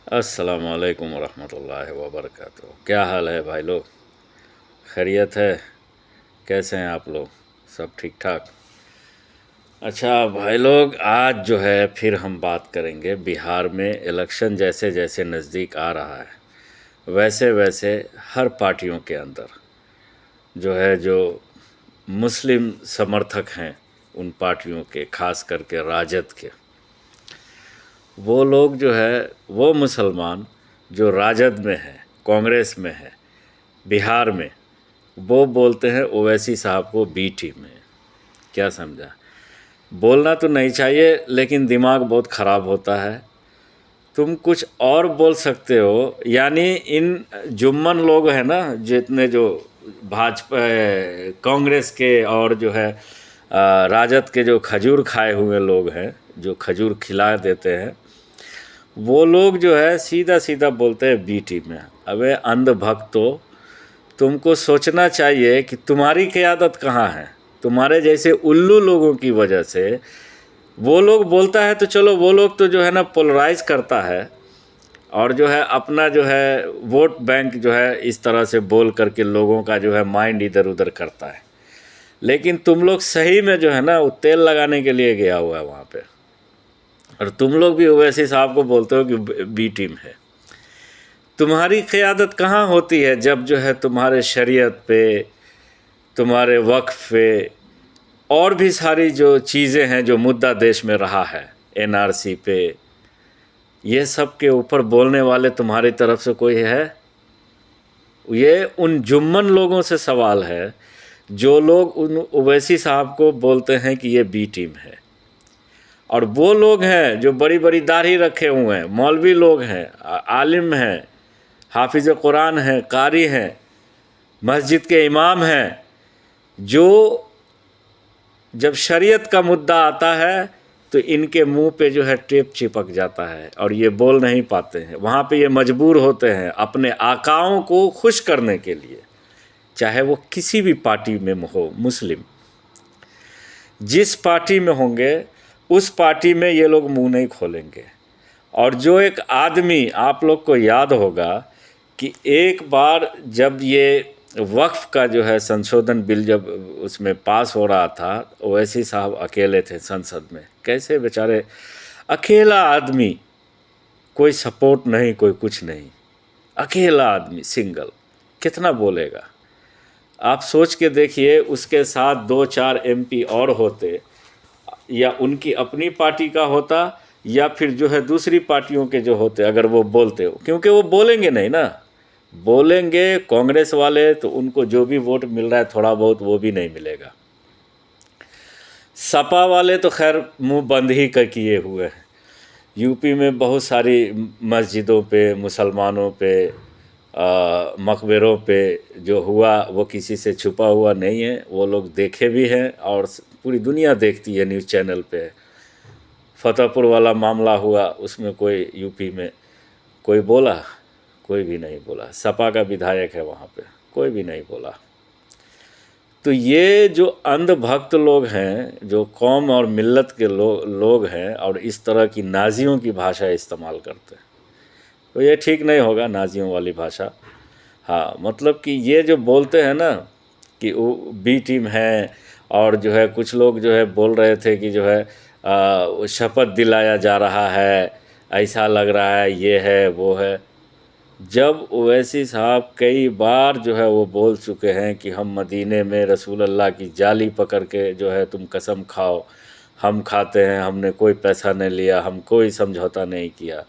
अस्सलामुअलैकुम वरहमतुल्लाहि वबरकातुहू। क्या हाल है भाई लोग? खैरियत है? कैसे हैं आप लोग? सब ठीक ठाक? अच्छा भाई लोग, आज जो है फिर हम बात करेंगे बिहार में इलेक्शन जैसे जैसे नज़दीक आ रहा है वैसे वैसे हर पार्टियों के अंदर जो मुस्लिम समर्थक हैं उन पार्टियों के, खास करके राजद के, वो लोग जो है वो मुसलमान जो राजद में है, कांग्रेस में है, बिहार में, वो बोलते हैं ओवैसी साहब को बी टीम में। क्या समझा? बोलना तो नहीं चाहिए लेकिन दिमाग बहुत ख़राब होता है। तुम कुछ और बोल सकते हो, यानी इन जुम्मन लोग हैं ना, जितने जो भाजपा कांग्रेस के और जो है राजद के जो खजूर खाए हुए लोग हैं, जो खजूर खिला देते हैं, वो लोग जो है सीधा सीधा बोलते हैं बी टीम में। अबे अंधभक्तो, तुमको सोचना चाहिए कि तुम्हारी क़यादत कहाँ है। तुम्हारे जैसे उल्लू लोगों की वजह से वो लोग बोलता है तो चलो, वो लोग तो जो है ना पोलराइज करता है और जो है अपना जो है वोट बैंक जो है इस तरह से बोल करके लोगों का जो है माइंड इधर उधर करता है। लेकिन तुम लोग सही में जो है ना वो तेल लगाने के लिए गया हुआ है वहाँ पे, और तुम लोग भी ओवैसी साहब को बोलते हो कि बी टीम है। तुम्हारी क़यादत कहाँ होती है जब जो है तुम्हारे शरीयत पे, तुम्हारे वक्फ पे और भी सारी जो चीज़ें हैं जो मुद्दा देश में रहा है, एनआरसी पे, ये सब के ऊपर बोलने वाले तुम्हारी तरफ से कोई है? ये उन जुम्मन लोगों से सवाल है जो लोग उन ओवैसी साहब को बोलते हैं कि ये बी टीम है। और वो लोग हैं जो बड़ी बड़ी दाढ़ी रखे हुए हैं, मौलवी लोग हैं, आलिम हैं, हाफिज़ कुरान हैं, कारी हैं, मस्जिद के इमाम हैं, जो जब शरीयत का मुद्दा आता है तो इनके मुंह पे जो है टेप चिपक जाता है और ये बोल नहीं पाते हैं। वहाँ पे ये मजबूर होते हैं अपने आकाओं को खुश करने के लिए, चाहे वो किसी भी पार्टी में हो, मुस्लिम जिस पार्टी में होंगे उस पार्टी में ये लोग मुंह नहीं खोलेंगे। और जो एक आदमी, आप लोग को याद होगा कि एक बार जब ये वक्फ का जो है संशोधन बिल जब उसमें पास हो रहा था, ओवैसी साहब अकेले थे संसद में। कैसे बेचारे, अकेला आदमी, कोई सपोर्ट नहीं, कोई कुछ नहीं, अकेला आदमी, सिंगल, कितना बोलेगा? आप सोच के देखिए, उसके साथ 2-4 एमपी और होते, या उनकी अपनी पार्टी का होता या फिर जो है दूसरी पार्टियों के जो होते, अगर वो बोलते हो, क्योंकि वो बोलेंगे नहीं ना। बोलेंगे कांग्रेस वाले तो उनको जो भी वोट मिल रहा है थोड़ा बहुत, वो भी नहीं मिलेगा। सपा वाले तो खैर मुंह बंद ही कर किए हुए हैं। यूपी में बहुत सारी मस्जिदों पे, मुसलमानों पे, मकबरों पे जो हुआ वो किसी से छुपा हुआ नहीं है, वो लोग देखे भी हैं और पूरी दुनिया देखती है न्यूज़ चैनल पे। फतेहपुर वाला मामला हुआ, उसमें कोई यूपी में कोई बोला? कोई भी नहीं बोला। सपा का विधायक है वहाँ पे, कोई भी नहीं बोला। तो ये जो अंधभक्त लोग हैं, जो कौम और मिल्लत के लोग हैं और इस तरह की नाजियों की भाषा इस्तेमाल करते हैं, तो ये ठीक नहीं होगा, नाजियों वाली भाषा। हाँ, मतलब कि ये जो बोलते हैं ना कि वो बी टीम है, और जो है कुछ लोग जो है बोल रहे थे कि जो है शपथ दिलाया जा रहा है, ऐसा लग रहा है, ये है वो है। जब ओवैसी साहब कई बार जो है वो बोल चुके हैं कि हम मदीने में रसूल अल्लाह की जाली पकड़ के जो है तुम कसम खाओ, हम खाते हैं, हमने कोई पैसा नहीं लिया, हम कोई समझौता नहीं किया।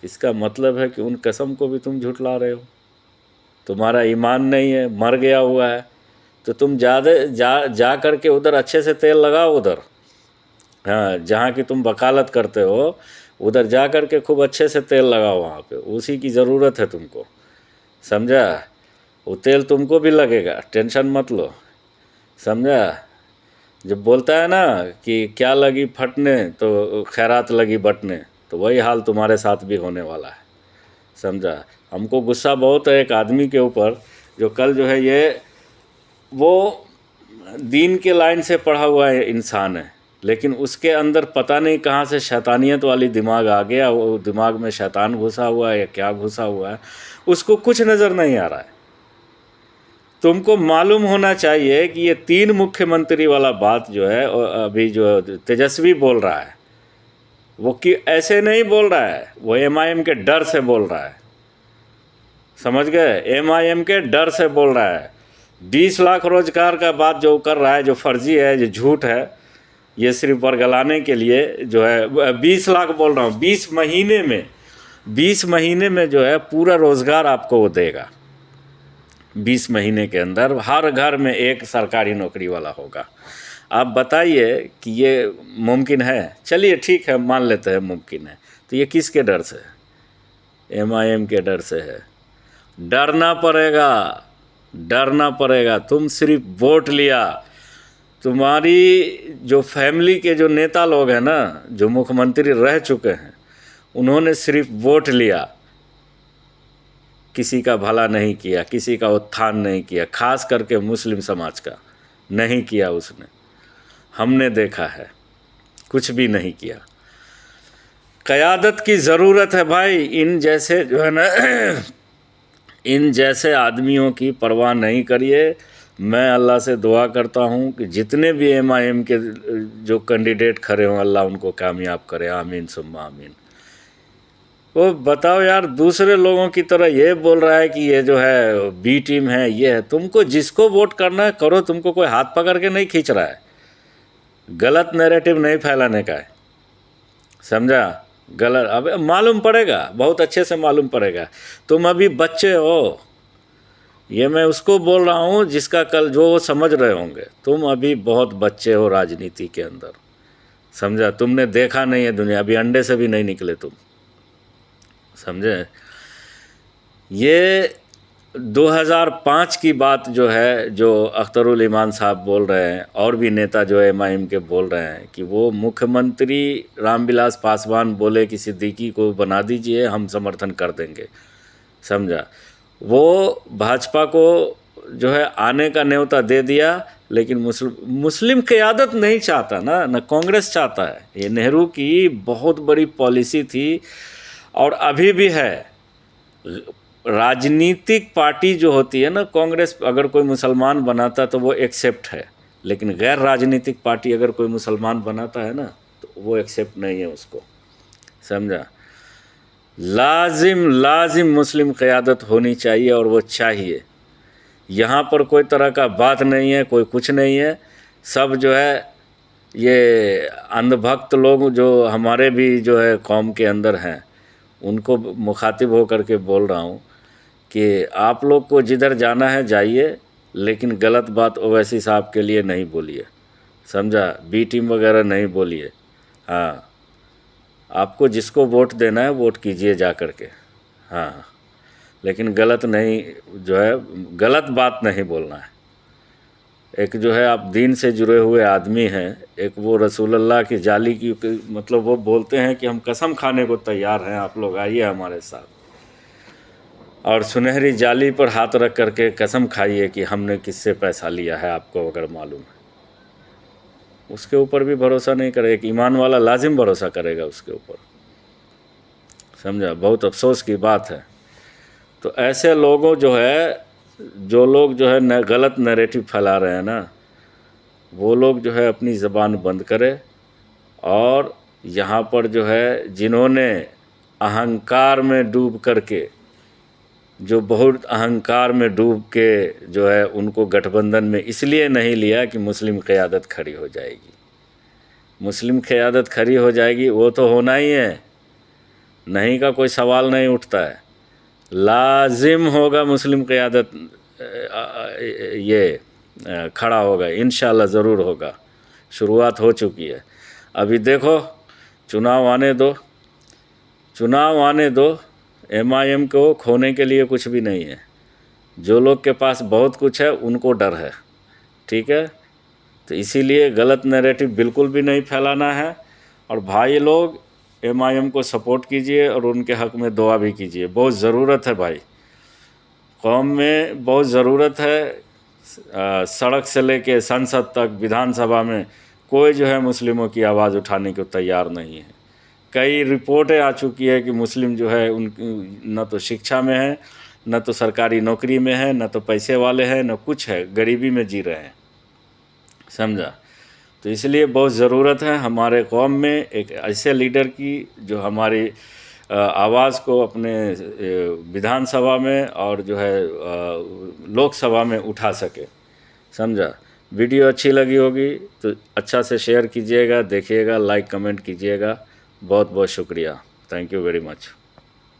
इसका मतलब है कि उन कसम को भी तुम झुठला रहे हो। तुम्हारा ईमान नहीं है, मर गया हुआ है, तो तुम जा कर के उधर अच्छे से तेल लगाओ उधर। हाँ, जहाँ की तुम वकालत करते हो उधर जा कर के खूब अच्छे से तेल लगाओ, वहाँ पे उसी की ज़रूरत है तुमको, समझा? वो तेल तुमको भी लगेगा, टेंशन मत लो, समझा? जब बोलता है ना कि क्या लगी फटने तो खैरात लगी बटने, तो वही हाल तुम्हारे साथ भी होने वाला है, समझा? हमको गुस्सा बहुत है एक आदमी के ऊपर जो कल जो है ये वो दीन के लाइन से पढ़ा हुआ इंसान है, लेकिन उसके अंदर पता नहीं कहाँ से शैतानियत वाली दिमाग आ गया, वो दिमाग में शैतान घुसा हुआ है या क्या घुसा हुआ है, उसको कुछ नज़र नहीं आ रहा है। तुमको मालूम होना चाहिए कि ये 3 मुख्यमंत्री वाला बात जो है अभी जो तेजस्वी बोल रहा है, वो कि ऐसे नहीं बोल रहा है, वो MIM के डर से बोल रहा है, समझ गए? MIM के डर से बोल रहा है। 20 लाख रोजगार का बात जो कर रहा है, जो फर्जी है, जो झूठ है, ये सिर्फ बरगलाने के लिए जो है 20 लाख बोल रहा हूँ, 20 महीने में जो है पूरा रोज़गार आपको वो देगा। 20 महीने के अंदर हर घर में एक सरकारी नौकरी वाला होगा। आप बताइए कि ये मुमकिन है? चलिए ठीक है, मान लेते हैं मुमकिन है, तो ये किसके डर से है? MIM के डर से है। डरना पड़ेगा। तुम सिर्फ वोट लिया, तुम्हारी जो फैमिली के जो नेता लोग हैं ना, जो मुख्यमंत्री रह चुके हैं, उन्होंने सिर्फ वोट लिया, किसी का भला नहीं किया, किसी का उत्थान नहीं किया, खास करके मुस्लिम समाज का नहीं किया उसने। हमने देखा है, कुछ भी नहीं किया। क़यादत की ज़रूरत है भाई। इन जैसे जो है ना इन जैसे आदमियों की परवाह नहीं करिए। मैं अल्लाह से दुआ करता हूँ कि जितने भी MIM के जो कैंडिडेट खड़े हों, अल्लाह उनको कामयाब करे। आमीन सुम्मा आमीन। वो बताओ यार, दूसरे लोगों की तरह ये बोल रहा है कि ये जो है B टीम है, ये है। तुमको जिसको वोट करना है करो, तुमको कोई हाथ पकड़ के नहीं खींच रहा है। गलत नैरेटिव नहीं फैलाने का है, समझा? गलत अब मालूम पड़ेगा, बहुत अच्छे से मालूम पड़ेगा। तुम अभी बच्चे हो, ये मैं उसको बोल रहा हूँ जिसका कल जो वो समझ रहे होंगे। तुम अभी बहुत बच्चे हो राजनीति के अंदर, समझा? तुमने देखा नहीं है दुनिया, अभी अंडे से भी नहीं निकले तुम, समझे? ये 2005 की बात जो है, जो अख्तरुल ईमान साहब बोल रहे हैं और भी नेता जो MIM के बोल रहे हैं कि वो मुख्यमंत्री रामविलास पासवान बोले कि सिद्दीकी को बना दीजिए, हम समर्थन कर देंगे, समझा? वो भाजपा को जो है आने का न्योता दे दिया, लेकिन मुस्लिम क़यादत नहीं चाहता ना कांग्रेस चाहता है। ये नेहरू की बहुत बड़ी पॉलिसी थी और अभी भी है। राजनीतिक पार्टी जो होती है ना, कांग्रेस अगर कोई मुसलमान बनाता तो वो एक्सेप्ट है, लेकिन गैर राजनीतिक पार्टी अगर कोई मुसलमान बनाता है ना, तो वो एक्सेप्ट नहीं है उसको, समझा? लाजिम मुस्लिम क़यादत होनी चाहिए और वो चाहिए। यहाँ पर कोई तरह का बात नहीं है, कोई कुछ नहीं है। सब जो है ये अंधभक्त लोग जो हमारे भी जो है कौम के अंदर हैं, उनको मुखातिब हो करके बोल रहा हूँ कि आप लोग को जिधर जाना है जाइए, लेकिन गलत बात ओवैसी साहब के लिए नहीं बोलिए, समझा? B टीम वगैरह नहीं बोलिए। हाँ, आपको जिसको वोट देना है वोट कीजिए जा कर के, हाँ, लेकिन गलत नहीं, जो है गलत बात नहीं बोलना है। एक जो है आप दीन से जुड़े हुए आदमी हैं, एक वो रसूलुल्लाह की जाली की, मतलब वो बोलते हैं कि हम कसम खाने को तैयार हैं, आप लोग आइए हमारे साथ, और सुनहरी जाली पर हाथ रख करके कसम खाइए कि हमने किससे पैसा लिया है, आपको अगर मालूम है। उसके ऊपर भी भरोसा नहीं करे। एक ईमान वाला लाजिम भरोसा करेगा उसके ऊपर, समझा? बहुत अफसोस की बात है। तो ऐसे लोगों जो है, जो लोग जो है गलत नैरेटिव फैला रहे हैं ना, वो लोग जो है अपनी ज़बान बंद करें। और यहाँ पर जो है जिन्होंने अहंकार में डूब करके, जो बहुत अहंकार में डूब के जो है उनको गठबंधन में इसलिए नहीं लिया कि मुस्लिम क़यादत खड़ी हो जाएगी। मुस्लिम क़यादत खड़ी हो जाएगी, वो तो होना ही है, नहीं का कोई सवाल नहीं उठता है। लाजिम होगा मुस्लिम क़यादत ये खड़ा होगा, इंशाल्लाह ज़रूर होगा। शुरुआत हो चुकी है। अभी देखो, चुनाव आने दो। MIM को खोने के लिए कुछ भी नहीं है। जो लोग के पास बहुत कुछ है उनको डर है, ठीक है? तो इसीलिए गलत नैरेटिव बिल्कुल भी नहीं फैलाना है। और भाई लोग MIM को सपोर्ट कीजिए और उनके हक़ में दुआ भी कीजिए। बहुत ज़रूरत है भाई, कौम में बहुत ज़रूरत है। सड़क से लेके संसद तक, विधानसभा में कोई जो है मुस्लिमों की आवाज़ उठाने को तैयार नहीं है। कई रिपोर्टें आ चुकी है कि मुस्लिम जो है उन न तो शिक्षा में है, न तो सरकारी नौकरी में है, न तो पैसे वाले हैं, न कुछ है, गरीबी में जी रहे हैं, समझा। तो इसलिए बहुत ज़रूरत है हमारे कौम में एक ऐसे लीडर की जो हमारी आवाज़ को अपने विधानसभा में और जो है लोकसभा में उठा सके, समझा। वीडियो अच्छी लगी होगी तो अच्छा से शेयर कीजिएगा, देखिएगा, लाइक कमेंट कीजिएगा। बहुत बहुत शुक्रिया। Thank you very much.